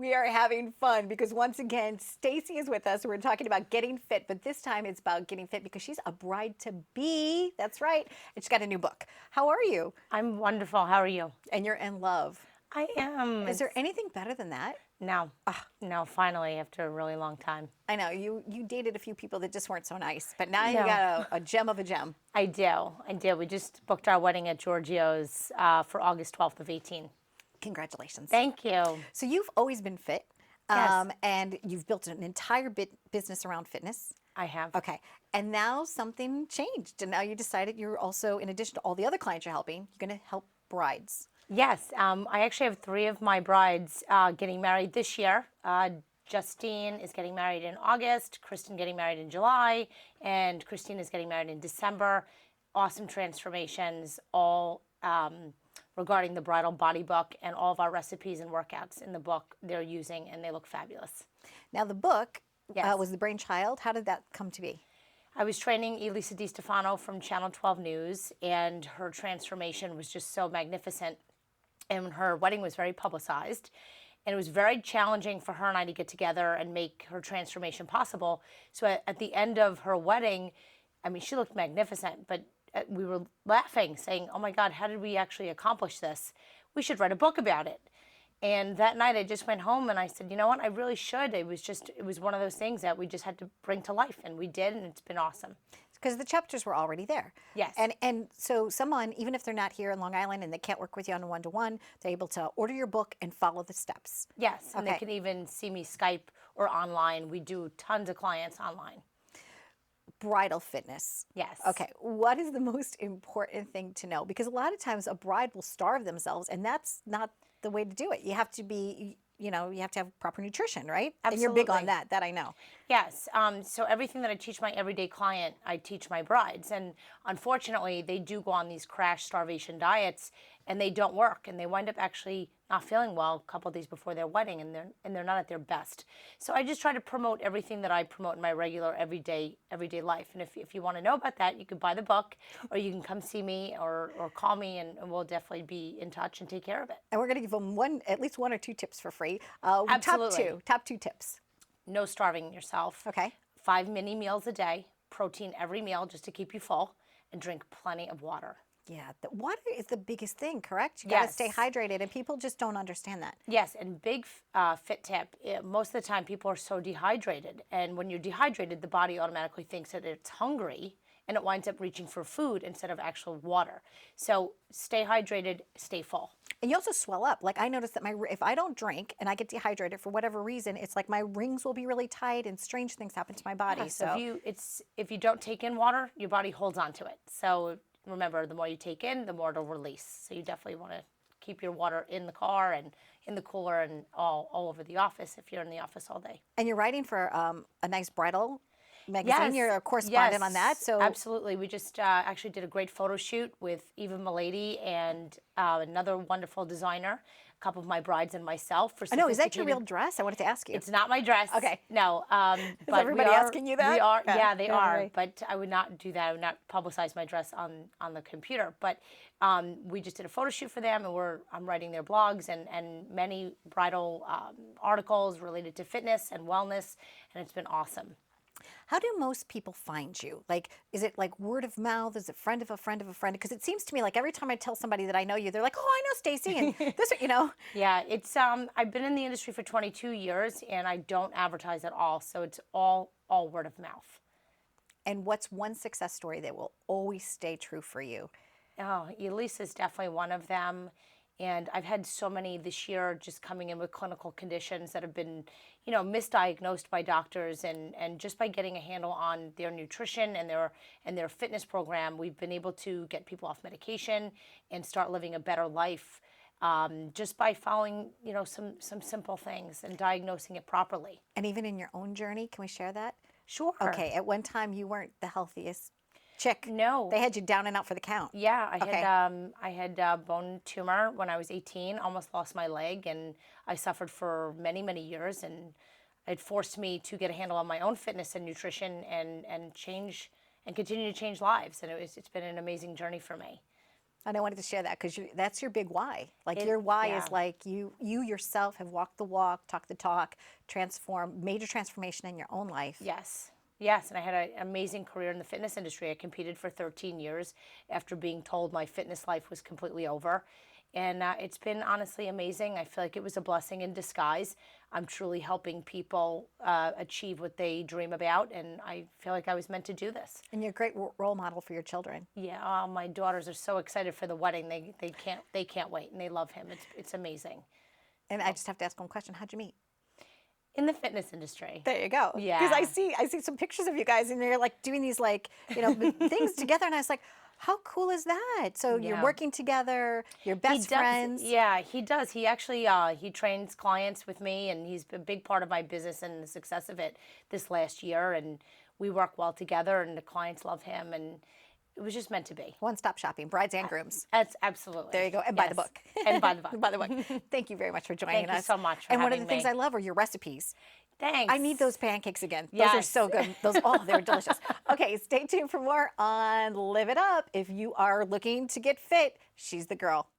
We are having fun because once again, Stacy is with us. We're talking about getting fit, but this time it's about getting fit because she's a bride to be. That's right. And she's got a new book. How are you? I'm wonderful. How are you? And you're in love. I am. Is there anything better than that? No. No, finally, after a really long time. I know you dated a few people that just weren't so nice, but now you No. got a gem of a gem. I do. We just booked our wedding at Giorgio's for August 12th of 18. Congratulations. Thank you. So you've always been fit, Yes. and you've built an entire business around fitness. I have. Okay, and now something changed, and now you decided you're also, in addition to all the other clients you're helping, you're going to help brides. Yes. I actually have 3 of my brides getting married this year. Justine is getting married in August, Kristen getting married in July, and Christine is getting married in December. Awesome transformations, all regarding the bridal body book, and all of our recipes and workouts in the book they're using, and they look fabulous. Now the book Yes. was the brainchild. How did that come to be? I was training Elisa DiStefano from Channel 12 News, and her transformation was just so magnificent. And her wedding was very publicized. And it was very challenging for her and I to get together and make her transformation possible. So at the end of her wedding, I mean, she looked magnificent, but we were laughing, saying, oh my God, how did we actually accomplish this? We should write a book about it. And that night I just went home and I said, you know what, I really should. It was one of those things that we just had to bring to life, and we did, and it's been awesome. Because the chapters were already there. Yes. And so someone, even if they're not here in Long Island and they can't work with you on a one-to-one, they're able to order your book and follow the steps. Yes, and Okay. they can even see me Skype or online. We do tons of clients online. Bridal fitness. Yes. Okay, what is the most important thing to know? Because a lot of times a bride will starve themselves, and that's not the way to do it. You have to be, you have to have proper nutrition, right? And you're big on Absolutely. that I know. Yes. So everything that I teach my everyday client, I teach my brides. And unfortunately, they do go on these crash starvation diets, and they don't work. And they wind up actually not feeling well a couple of days before their wedding, and they're not at their best. So I just try to promote everything that I promote in my regular everyday life. And if you want to know about that, you could buy the book, or you can come see me or call me, and we'll definitely be in touch and take care of it. And we're going to give them at least 1 or 2 tips for free. Absolutely. Top two tips. No starving yourself. Okay. 5 mini meals a day, protein every meal just to keep you full, and drink plenty of water. Yeah, the water is the biggest thing, correct? You got to Yes. stay hydrated, and people just don't understand that. Yes, and big fit tip, most of the time people are so dehydrated, and when you're dehydrated, the body automatically thinks that it's hungry, and it winds up reaching for food instead of actual water. So stay hydrated, stay full. And you also swell up. Like I noticed that if I don't drink and I get dehydrated for whatever reason, it's like my rings will be really tight and strange things happen to my body. Yeah, so if you don't take in water, your body holds on to it. So remember, the more you take in, the more it'll release. So you definitely want to keep your water in the car and in the cooler and all over the office if you're in the office all day. And you're writing for a nice bridal magazine. Yes. You're a correspondent Yes, on that. So absolutely. We just actually did a great photo shoot with Eva Milady and another wonderful designer, a couple of my brides and myself. For I know, is that your sophisticated- real dress? I wanted to ask you. It's not my dress. Okay. No. But everybody we are, asking you that? We are. Yeah. Yeah, they Yeah, are. right. But I would not do that. I would not publicize my dress on the computer. But we just did a photo shoot for them, and I'm writing their blogs and many bridal articles related to fitness and wellness, and it's been awesome. How do most people find you? Like, is it like word of mouth? Is it friend of a friend of a friend? Because it seems to me like every time I tell somebody that I know you, they're like, oh, I know Stacy, and this, Yeah, it's I've been in the industry for 22 years, and I don't advertise at all, so it's all word of mouth. And what's one success story that will always stay true for you? Oh, Elisa is definitely one of them. And I've had so many this year just coming in with clinical conditions that have been, misdiagnosed by doctors. And just by getting a handle on their nutrition and their fitness program, we've been able to get people off medication and start living a better life just by following, some simple things and diagnosing it properly. And even in your own journey, can we share that? Sure. Okay, at one time you weren't the healthiest chick. No. They had you down and out for the count. Yeah, Okay. I had a bone tumor when I was 18, almost lost my leg, and I suffered for many, many years, and it forced me to get a handle on my own fitness and nutrition and change and continue to change lives, and it's been an amazing journey for me. And I wanted to share that because that's your big why. Like It- your why yeah. is like you yourself have walked the walk, talked the talk, major transformation in your own life. Yes. Yes, and I had an amazing career in the fitness industry. I competed for 13 years after being told my fitness life was completely over. And it's been honestly amazing. I feel like it was a blessing in disguise. I'm truly helping people achieve what they dream about, and I feel like I was meant to do this. And you're a great role model for your children. Yeah, oh, my daughters are so excited for the wedding. They can't wait, and they love him. It's amazing. And I just have to ask one question. How'd you meet? In the fitness industry. There you go. Because Yeah. I see some pictures of you guys and you're like doing these like, things together. And I was like, how cool is that? So you're Yeah. working together, you're best friends. Yeah, he does. He actually he trains clients with me, and he's a big part of my business and the success of it this last year. And we work well together, and the clients love him, and it was just meant to be. One-stop shopping, brides and grooms. That's absolutely. There you go. And buy the Yes. book. And buy the book. By the book. Thank you very much for joining Thank you us. so much for And one of the having things me. I love are your recipes. Thanks. I need those pancakes again. Those are Yes. so good. They're delicious. Okay, stay tuned for more on Live It Up. If you are looking to get fit, she's the girl.